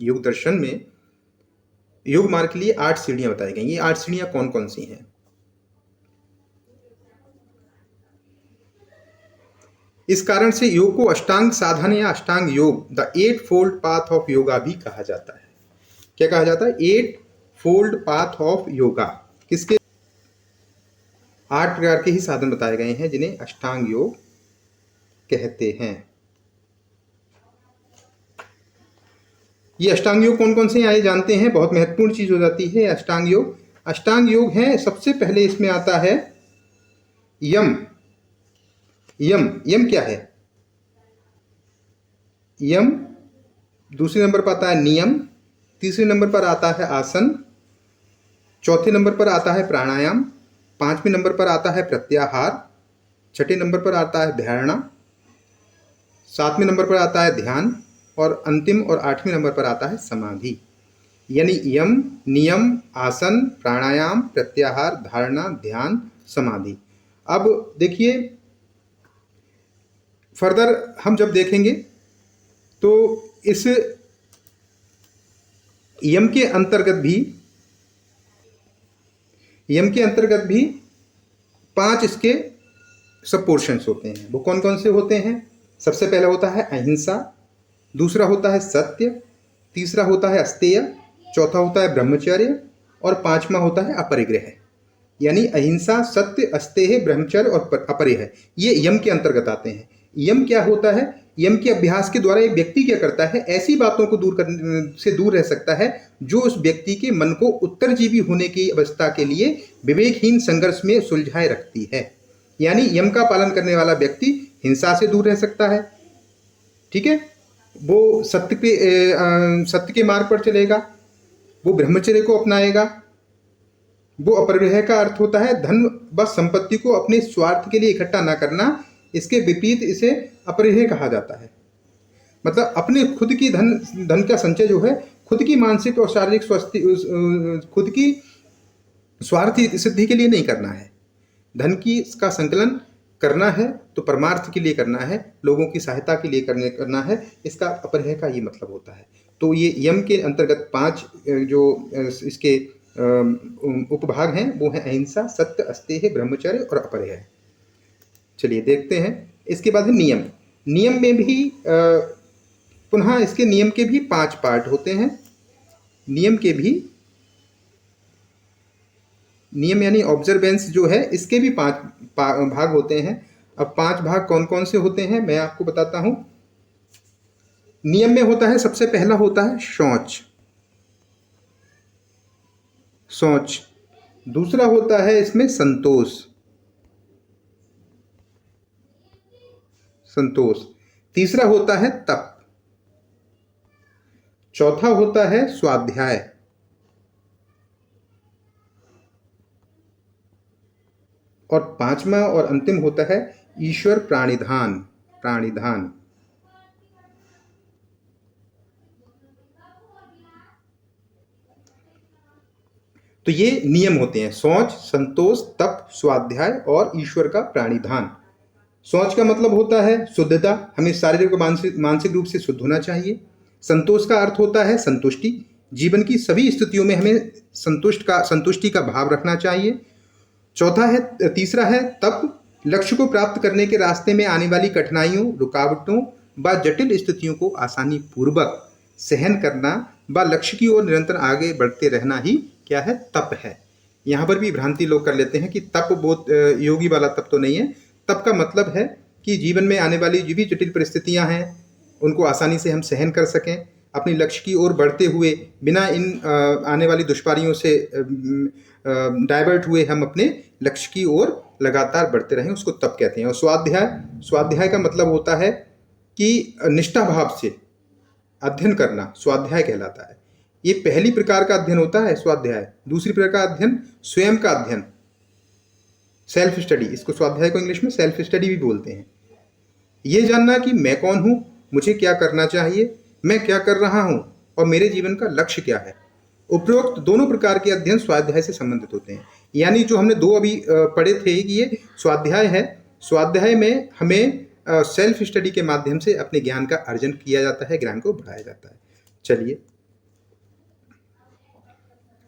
योग दर्शन में योग मार्ग के लिए 8 सीढ़ियां बताई गई। ये 8 सीढ़ियां कौन कौन सी हैं? इस कारण से योग को अष्टांग साधन या अष्टांग योग, the 8 fold path of yoga भी कहा जाता है। क्या कहा जाता है? 8 फोल्ड पाथ ऑफ योगा। किसके? 8 प्रकार के ही साधन बताए गए हैं जिन्हें अष्टांग योग कहते हैं। ये अष्टांग योग कौन कौन से आए जानते हैं? बहुत महत्वपूर्ण चीज हो जाती है अष्टांग योग। अष्टांग योग है, सबसे पहले इसमें आता है यम। यम क्या है? यम। दूसरे नंबर पर आता है नियम। तीसरे नंबर पर आता है आसन। चौथे नंबर पर आता है प्राणायाम। पांचवें नंबर पर आता है प्रत्याहार। छठे नंबर पर आता है धारणा। सातवें नंबर पर आता है ध्यान। और अंतिम और 8वें नंबर पर आता है समाधि। यानी यम, नियम, आसन, प्राणायाम, प्रत्याहार, धारणा, ध्यान, समाधि। अब देखिए, फर्दर हम जब देखेंगे तो इस यम के अंतर्गत भी 5 इसके सब पोर्शंस होते हैं। वो कौन कौन से होते हैं? सबसे पहले होता है अहिंसा, दूसरा होता है सत्य, तीसरा होता है अस्तेय, चौथा होता है ब्रह्मचर्य और पांचवा होता है अपरिग्रह। यानी अहिंसा, सत्य, अस्तेय, ब्रह्मचर्य और अपरिग्रह ये यम के अंतर्गत आते हैं। यम क्या होता है? यम के अभ्यास के द्वारा एक व्यक्ति क्या करता है? ऐसी बातों को दूर रह सकता है जो उस व्यक्ति के मन को उत्तरजीवी होने की अवस्था के लिए विवेकहीन संघर्ष में सुलझाए रखती है। यानी यम का पालन करने वाला व्यक्ति हिंसा से दूर रह सकता है, ठीक है, वो सत्य के मार्ग पर चलेगा, वो ब्रह्मचर्य को अपनाएगा। वो अपरिग्रह का अर्थ होता है धन व संपत्ति को अपने स्वार्थ के लिए इकट्ठा ना करना। इसके विपरीत इसे अपरिग्रह कहा जाता है। मतलब अपने खुद की धन का संचय जो है, खुद की मानसिक और शारीरिक खुद की स्वार्थी सिद्धि के लिए नहीं करना है। धन की का संकलन करना है तो परमार्थ के लिए करना है, लोगों की सहायता के लिए करना है। इसका अपरिग्रह का ये मतलब होता है। तो ये यम के अंतर्गत 5 जो इसके उपभाग हैं वो हैं अहिंसा, सत्य, अस्तेय, ब्रह्मचर्य और अपरिग्रह। चलिए देखते हैं। इसके बाद है नियम। नियम में भी पुनः इसके नियम के भी 5 पार्ट होते हैं। नियम यानी ऑब्जर्वेंस जो है, इसके भी 5 भाग होते हैं। अब 5 भाग कौन कौन से होते हैं मैं आपको बताता हूं। नियम में होता है, सबसे पहला होता है शौच। दूसरा होता है इसमें संतोष। तीसरा होता है तप। चौथा होता है स्वाध्याय। और 5वां और अंतिम होता है ईश्वर प्राणिधान। तो ये नियम होते हैं: शौच, संतोष, तप, स्वाध्याय और ईश्वर का प्राणिधान। शौच का मतलब होता है शुद्धता, हमें शारीरिक और मानसिक रूप से शुद्ध होना चाहिए। संतोष का अर्थ होता है संतुष्टि, जीवन की सभी स्थितियों में हमें संतुष्टि का भाव रखना चाहिए। तीसरा है तप, लक्ष्य को प्राप्त करने के रास्ते में आने वाली कठिनाइयों, रुकावटों व जटिल स्थितियों को आसानी पूर्वक सहन करना व लक्ष्य की ओर निरंतर आगे बढ़ते रहना ही क्या है? तप है। यहाँ पर भी भ्रांति लोग कर लेते हैं कि तप बहुत योगी वाला तप तो नहीं है। तप का मतलब है कि जीवन में आने वाली जो भी जटिल परिस्थितियां हैं उनको आसानी से हम सहन कर सकें, अपने लक्ष्य की ओर बढ़ते हुए बिना इन आने वाली दुश्वारियों से डाइवर्ट हुए हम अपने लक्ष्य की ओर लगातार बढ़ते रहें, उसको तप कहते हैं। और स्वाध्याय का मतलब होता है कि निष्ठा भाव से अध्ययन करना, स्वाध्याय कहलाता है। ये पहली प्रकार का अध्ययन होता है स्वाध्याय। दूसरी प्रकार का अध्ययन स्वयं का अध्ययन, सेल्फ स्टडी। इसको स्वाध्याय को इंग्लिश में सेल्फ स्टडी भी बोलते हैं। ये जानना कि मैं कौन हूं, मुझे क्या करना चाहिए, मैं क्या कर रहा हूं और मेरे जीवन का लक्ष्य क्या है। उपरोक्त दोनों प्रकार के अध्ययन स्वाध्याय से संबंधित होते हैं। यानी जो हमने 2 अभी पढ़े थे कि ये स्वाध्याय है, स्वाध्याय में हमें सेल्फ स्टडी के माध्यम से अपने ज्ञान का अर्जन किया जाता है, ज्ञान को बढ़ाया जाता है। चलिए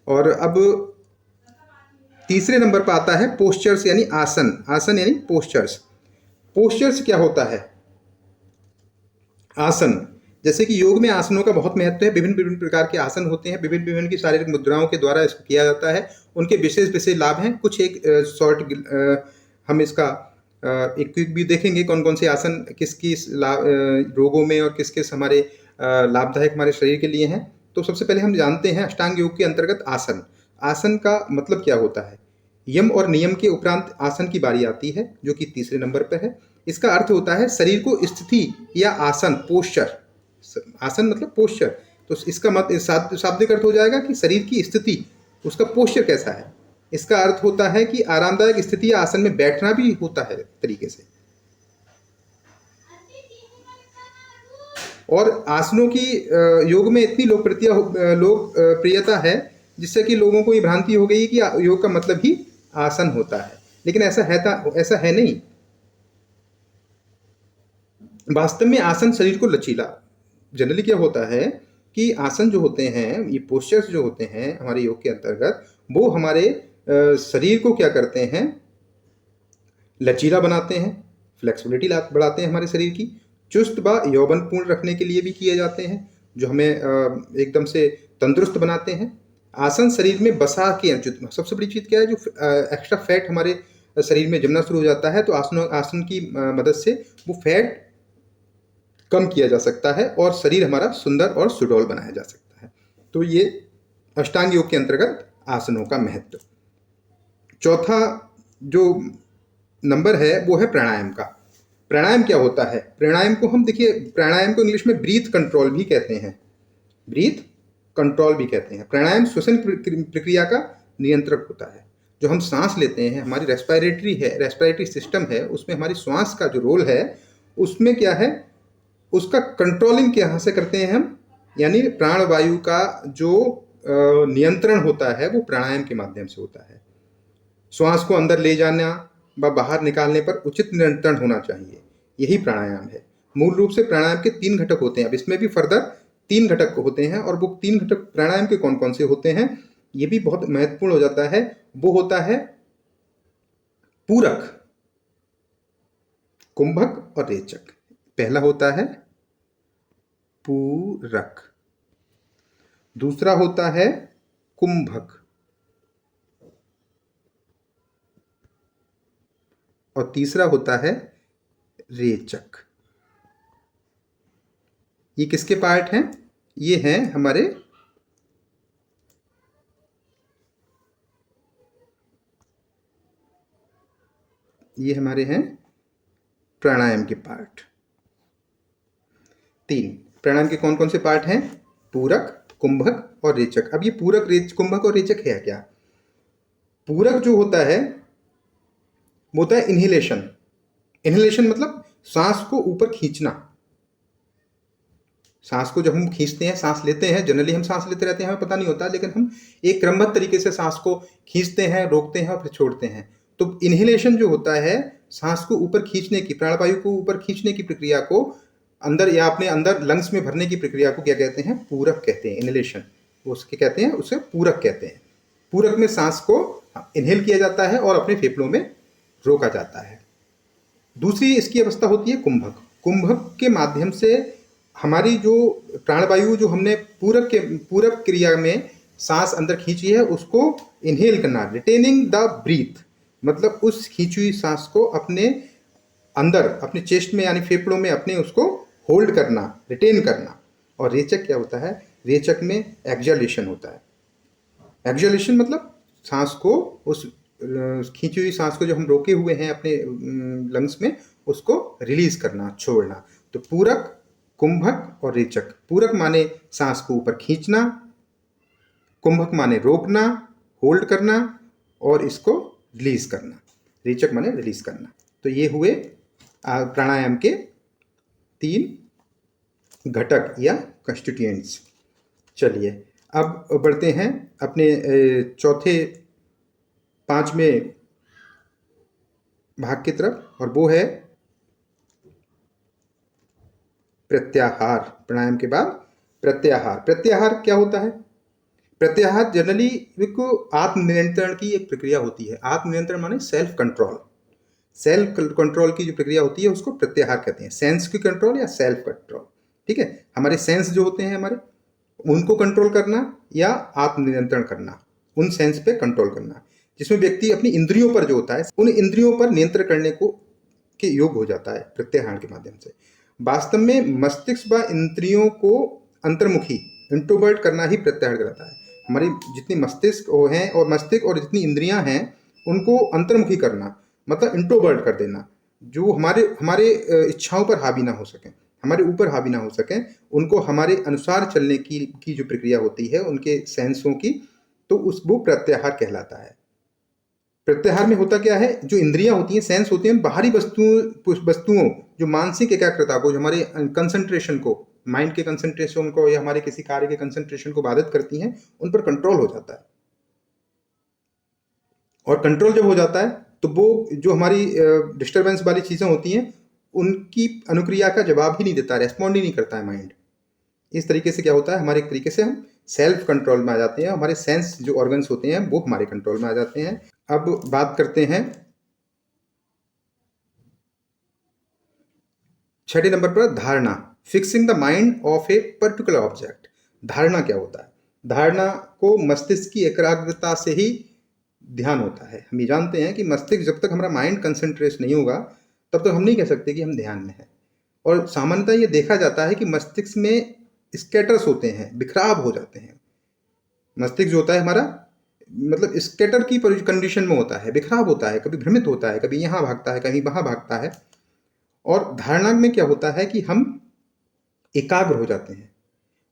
और अब तीसरे नंबर पर आता है पोस्चर्स यानी आसन। आसन यानी पोस्चर्स। पोस्चर्स क्या होता है? आसन, जैसे कि योग में आसनों का बहुत महत्व है। विभिन्न विभिन्न प्रकार के आसन होते हैं, विभिन्न विभिन्न की शारीरिक मुद्राओं के द्वारा इसको किया जाता है। उनके विशेष विशेष लाभ हैं। कुछ एक शॉर्ट हम इसका एक क्विक भी देखेंगे, कौन कौन से आसन किस किस रोगों में और किस किस हमारे लाभदायक हमारे शरीर के लिए हैं। तो सबसे पहले हम जानते हैं अष्टांग योग के अंतर्गत आसन। आसन का मतलब क्या होता है? यम और नियम के उपरांत आसन की बारी आती है, जो कि तीसरे नंबर पर है। इसका अर्थ होता है शरीर को स्थिति या आसन, पोस्चर। आसन मतलब पोस्चर, तो इसका मतलब शाब्दिक अर्थ हो जाएगा कि शरीर की स्थिति, उसका पोस्चर कैसा है। इसका अर्थ होता है कि आरामदायक स्थिति या आसन में बैठना भी होता है तरीके से। और आसनों की योग में इतनी लोकप्रियता है जिससे कि लोगों को ये भ्रांति हो गई कि योग का मतलब ही आसन होता है, लेकिन ऐसा है नहीं। वास्तव में आसन शरीर को लचीला, जनरली क्या होता है कि आसन जो होते हैं, ये पोस्चर्स जो होते हैं हमारे योग के अंतर्गत, वो हमारे शरीर को क्या करते हैं? लचीला बनाते हैं, फ्लेक्सिबिलिटी बढ़ाते हैं हमारे शरीर की। चुस्त व यौवनपूर्ण रखने के लिए भी किए जाते हैं, जो हमें एकदम से तंदुरुस्त बनाते हैं। आसन शरीर में बसा के, सबसे बड़ी चीज़ क्या है, जो एक्स्ट्रा फैट हमारे शरीर में जमना शुरू हो जाता है, तो आसन की मदद से वो फैट कम किया जा सकता है और शरीर हमारा सुंदर और सुडौल बनाया जा सकता है। तो ये अष्टांग योग के अंतर्गत आसनों का महत्व। चौथा जो नंबर है वो है प्राणायाम का। प्राणायाम क्या होता है? प्राणायाम को हम देखिए, प्राणायाम को इंग्लिश में ब्रीथ कंट्रोल भी कहते हैं। ब्रीथ कंट्रोल भी कहते हैं। प्राणायाम श्वसन प्रक्रिया का नियंत्रक होता है। जो हम सांस लेते हैं, हमारी रेस्पिरेटरी सिस्टम है, उसमें हमारी श्वास का जो रोल है, उसमें क्या है, उसका कंट्रोलिंग यहाँ से करते हैं हम, यानी प्राणवायु का जो नियंत्रण होता है वो प्राणायाम के माध्यम से होता है। श्वास को अंदर ले जाना व बाहर निकालने पर उचित नियंत्रण होना चाहिए, यही प्राणायाम है। मूल रूप से प्राणायाम के 3 घटक होते हैं। अब इसमें भी फर्दर 3 घटक होते हैं, और वो 3 घटक प्राणायाम के कौन कौन से होते हैं ये भी बहुत महत्वपूर्ण हो जाता है। वो होता है पूरक, कुंभक और रेचक। पहला होता है पूरक, दूसरा होता है कुंभक, और तीसरा होता है रेचक। ये किसके पार्ट हैं? ये हैं हमारे हैं प्राणायाम के पार्ट। 3 प्राणायाम के कौन कौन से पार्ट हैं? पूरक, कुंभक और रेचक। अब ये पूरक, कुंभक और रेचक है क्या? पूरक जो होता है वो होता है इनहेलेशन। इनहेलेशन मतलब सांस को ऊपर खींचना। सांस को जब हम खींचते हैं, सांस लेते हैं, जनरली हम सांस लेते रहते हैं, हमें पता नहीं होता, लेकिन हम एक क्रमबद्ध तरीके से सांस को खींचते हैं, रोकते हैं और फिर छोड़ते हैं। तो इनहेलेशन जो होता है, सांस को ऊपर खींचने की, प्राणवायु को ऊपर खींचने की प्रक्रिया को अंदर या अपने अंदर लंग्स में भरने की प्रक्रिया को क्या कहते हैं? पूरक कहते हैं। इनहेलेशन उसके कहते हैं, उसे पूरक कहते हैं। पूरक में सांस को इनहेल किया जाता है और अपने फेफड़ों में रोका जाता है। दूसरी इसकी अवस्था होती है कुंभक। कुंभक के माध्यम से हमारी जो प्राणवायु जो हमने पूरक क्रिया में सांस अंदर खींची है, उसको इनहेल करना, रिटेनिंग द ब्रीथ, मतलब उस खींची हुई सांस को अपने अंदर, अपने चेस्ट में यानी फेफड़ों में अपने उसको होल्ड करना, रिटेन करना। और रेचक क्या होता है? रेचक में एक्सहेलेशन होता है। एक्सहेलेशन मतलब सांस को, उस खींची हुई सांस को जो हम रोके हुए हैं अपने लंग्स में, उसको रिलीज करना, छोड़ना। तो पूरक, कुंभक और रेचक। पूरक माने सांस को ऊपर खींचना, कुंभक माने रोकना, होल्ड करना, और इसको रिलीज करना। रेचक माने रिलीज करना। तो ये हुए प्राणायाम के 3 घटक या कंस्टिट्यूएंट्स। चलिए अब बढ़ते हैं अपने चौथे 5वें भाग की तरफ, और वो है प्रत्याहार। प्राणायाम के बाद प्रत्याहार। प्रत्याहार क्या होता है? प्रत्याहार जनरली एक आत्मनियंत्रण की एक प्रक्रिया होती है। आत्मनियंत्रण माने सेल्फ कंट्रोल। सेल्फ कंट्रोल की जो प्रक्रिया होती है उसको प्रत्याहार कहते हैं। सेंस की कंट्रोल या सेल्फ कंट्रोल, ठीक है। हमारे सेंस जो होते हैं हमारे, उनको कंट्रोल करना या आत्मनियंत्रण करना, उन सेंस पे कंट्रोल करना, जिसमें व्यक्ति अपनी इंद्रियों पर जो होता है उन इंद्रियों पर नियंत्रण करने को के योग हो जाता है प्रत्याहार के माध्यम से। वास्तव में मस्तिष्क व इंद्रियों को अंतर्मुखी इंट्रोवर्ट करना ही प्रत्याहार कहलाता है। हमारी जितनी मस्तिष्क हैं और मस्तिष्क और जितनी इंद्रियां हैं उनको अंतर्मुखी करना, मतलब इंट्रोवर्ट कर देना, जो हमारे हमारे इच्छाओं पर हावी ना हो सकें, हमारे ऊपर हावी ना हो सकें, उनको हमारे अनुसार चलने की जो प्रक्रिया होती है उनके सेंसों की, तो उस वो प्रत्याहार कहलाता है। प्रत्याहार में होता क्या है, जो इंद्रियां होती हैं, सेंस होते हैं, बाहरी वस्तुओं जो मानसिक एकाग्रता को, जो हमारे कंसंट्रेशन को, माइंड के कंसंट्रेशन को या हमारे किसी कार्य के कंसंट्रेशन को बाधित करती हैं, उन पर कंट्रोल हो जाता है। और कंट्रोल जब हो जाता है तो वो जो हमारी डिस्टर्बेंस वाली चीज़ें होती हैं उनकी अनुक्रिया का जवाब ही नहीं देता, रेस्पॉन्ड ही नहीं करता है माइंड। इस तरीके से क्या होता है, हमारे एक तरीके से हम सेल्फ कंट्रोल में आ जाते हैं, हमारे सेंस जो ऑर्गन्स होते हैं वो हमारे कंट्रोल में आ जाते हैं। अब बात करते हैं 6 नंबर पर, धारणा, fixing the mind of a particular object. धारणा क्या होता है? धारणा को मस्तिष्क की एकाग्रता से ही ध्यान होता है। हम ये जानते हैं कि मस्तिष्क, जब तक हमारा माइंड कंसंट्रेट नहीं होगा तब तक हम नहीं कह सकते कि हम ध्यान में हैं। और सामान्यतः ये देखा जाता है कि मस्तिष्क में स्कैटर्स होते हैं, बिखराव हो जाते हैं। मस्तिष्क जो होता है हमारा, मतलब स्कैटर की कंडीशन में होता है, बिखराव होता है, कभी भ्रमित होता है, कभी यहाँ भागता है, कहीं वहाँ भागता है। और धारणा में क्या होता है कि हम एकाग्र हो जाते हैं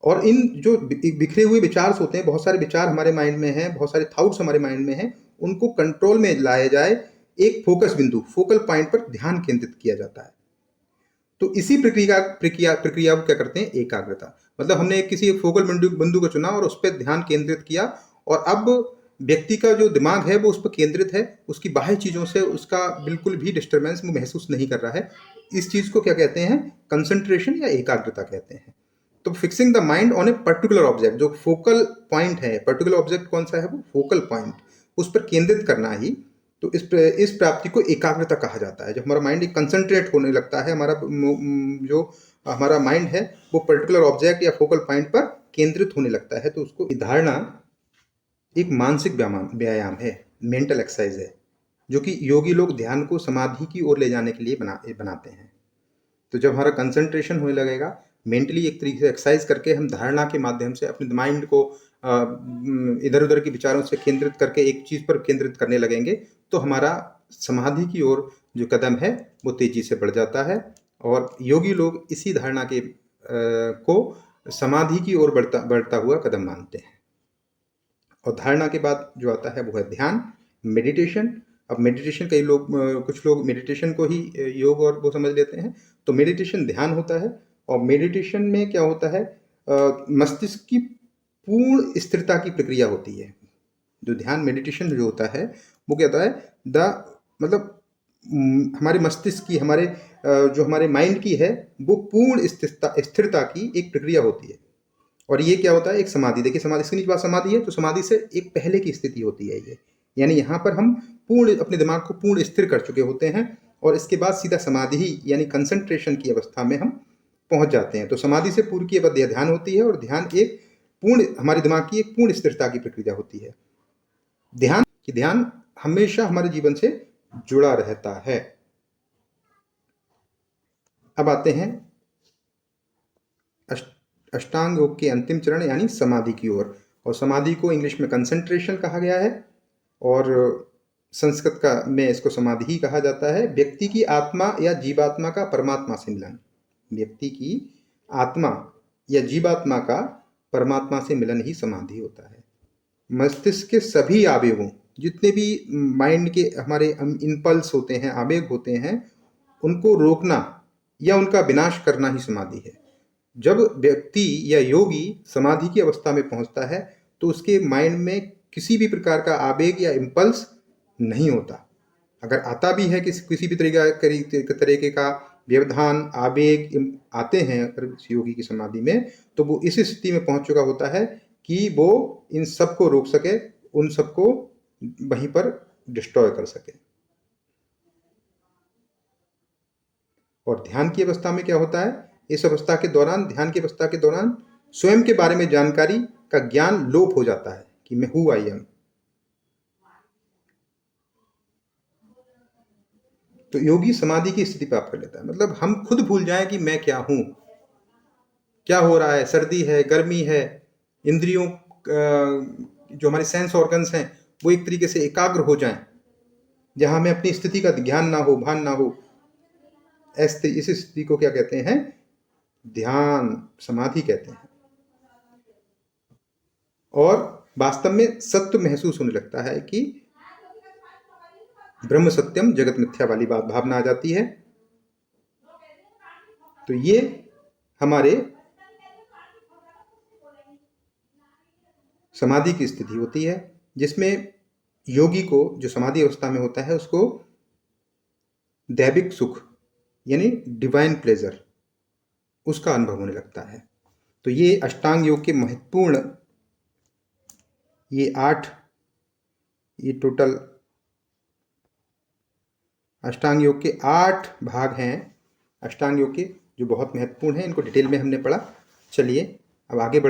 और इन जो बिखरे हुए विचार होते हैं, बहुत सारे विचार हमारे माइंड में हैं, बहुत सारे थॉट्स हमारे माइंड में हैं, उनको कंट्रोल में लाया जाए, एक फोकस बिंदु, फोकल पॉइंट पर ध्यान केंद्रित किया जाता है। तो इसी प्रक्रिया प्रक्रिया प्रक्रिया को क्या करते हैं, एकाग्रता। मतलब हमने किसी एक फोकल बिंदु को चुना और उस पर ध्यान केंद्रित किया, और अब व्यक्ति का जो दिमाग है वो उस पर केंद्रित है, उसकी बाह्य चीज़ों से उसका बिल्कुल भी डिस्टर्बेंस वो महसूस नहीं कर रहा है। इस चीज़ को क्या कहते हैं, कंसंट्रेशन या एकाग्रता कहते हैं। तो fixing the mind on a particular object, जो फोकल पॉइंट है, पर्टिकुलर ऑब्जेक्ट कौन सा है, वो फोकल पॉइंट, उस पर केंद्रित करना ही, तो इस प्राप्ति को एकाग्रता कहा जाता है। जब हमारा माइंड कंसंट्रेट होने लगता है, हमारा जो हमारा माइंड है वो पर्टिकुलर ऑब्जेक्ट या फोकल पॉइंट पर केंद्रित होने लगता है, तो उसको धारणा एक मानसिक व्यायाम है, मेंटल एक्सरसाइज है, जो कि योगी लोग ध्यान को समाधि की ओर ले जाने के लिए बनाते हैं। तो जब हमारा कंसंट्रेशन होने लगेगा, मेंटली एक तरीके से एक्सरसाइज करके हम धारणा के माध्यम से अपने माइंड को इधर उधर के विचारों से केंद्रित करके एक चीज़ पर केंद्रित करने लगेंगे, तो हमारा समाधि की ओर जो कदम है वो तेजी से बढ़ जाता है। और योगी लोग इसी धारणा के को समाधि की ओर बढ़ता हुआ कदम मानते हैं। और धारणा के बाद जो आता है वो है ध्यान, मेडिटेशन। अब मेडिटेशन, कई लोग कुछ लोग मेडिटेशन को ही योग और वो समझ लेते हैं, तो मेडिटेशन ध्यान होता है। और मेडिटेशन में क्या होता है, मस्तिष्क की पूर्ण स्थिरता की प्रक्रिया होती है। जो ध्यान मेडिटेशन जो होता है वो क्या होता है, मतलब हमारे मस्तिष्क की, हमारे जो हमारे माइंड की है, वो पूर्ण स्थिरता की एक प्रक्रिया होती है। और ये क्या होता है, एक समाधि। देखिए समाधि, इसके नीचे बात समाधि है, तो समाधि से एक पहले की स्थिति होती है ये, यानी यहाँ पर हम पूर्ण अपने दिमाग को पूर्ण स्थिर कर चुके होते हैं, और इसके बाद सीधा समाधि यानी कंसंट्रेशन की अवस्था में हम पहुंच जाते हैं। तो समाधि से पूर्व की अवधि ध्यान होती है, और ध्यान एक पूर्ण, हमारे दिमाग की एक पूर्ण स्थिरता की प्रक्रिया होती है। ध्यान हमेशा हमारे जीवन से जुड़ा रहता है। अब आते हैं अष्टांग योग के अंतिम चरण यानी समाधि की ओर। और समाधि को इंग्लिश में कंसंट्रेशन कहा गया है, और संस्कृत का में इसको समाधि ही कहा जाता है। व्यक्ति की आत्मा या जीवात्मा का परमात्मा से मिलन, व्यक्ति की आत्मा या जीवात्मा का परमात्मा से मिलन ही समाधि होता है। मस्तिष्क के सभी आवेगों, जितने भी माइंड के हमारे इम्पल्स होते हैं, आवेग होते हैं, उनको रोकना या उनका विनाश करना ही समाधि है। जब व्यक्ति या योगी समाधि की अवस्था में पहुंचता है तो उसके माइंड में किसी भी प्रकार का आवेग या इम्पल्स नहीं होता। अगर आता भी है किसी भी तरीके का व्यवधान, आवेग आते हैं अगर योगी की समाधि में, तो वो इस स्थिति में पहुंच चुका होता है कि वो इन सब को रोक सके, उन सबको वहीं पर डिस्ट्रॉय कर सके। और ध्यान की अवस्था में क्या होता है, इस अवस्था के दौरान, ध्यान की अवस्था के दौरान स्वयं के बारे में जानकारी का ज्ञान लोप हो जाता है कि मैं हूँ, आई एम। तो योगी समाधि की स्थिति प्राप्त कर लेता है, मतलब हम खुद भूल जाएं कि मैं क्या हूं, क्या हो रहा है, सर्दी है, गर्मी है, इंद्रियों जो हमारे सेंस ऑर्गन्स हैं वो एक तरीके से एकाग्र हो जाएं, जहां हमें अपनी स्थिति का ज्ञान ना हो, भान ना हो। इस स्थिति को क्या कहते हैं, ध्यान समाधि कहते हैं। और वास्तव में सत्य महसूस होने लगता है कि ब्रह्म सत्यम जगत मिथ्या वाली बात भावना आ जाती है। तो ये हमारे समाधि की स्थिति होती है, जिसमें योगी को, जो समाधि अवस्था में होता है, उसको दैविक सुख यानी डिवाइन प्लेजर, उसका अनुभव होने लगता है। तो ये अष्टांग योग के महत्वपूर्ण ये टोटल अष्टांग योग के 8 भाग हैं, अष्टांग योग के, जो बहुत महत्वपूर्ण हैं। इनको डिटेल में हमने पढ़ा। चलिए अब आगे बढ़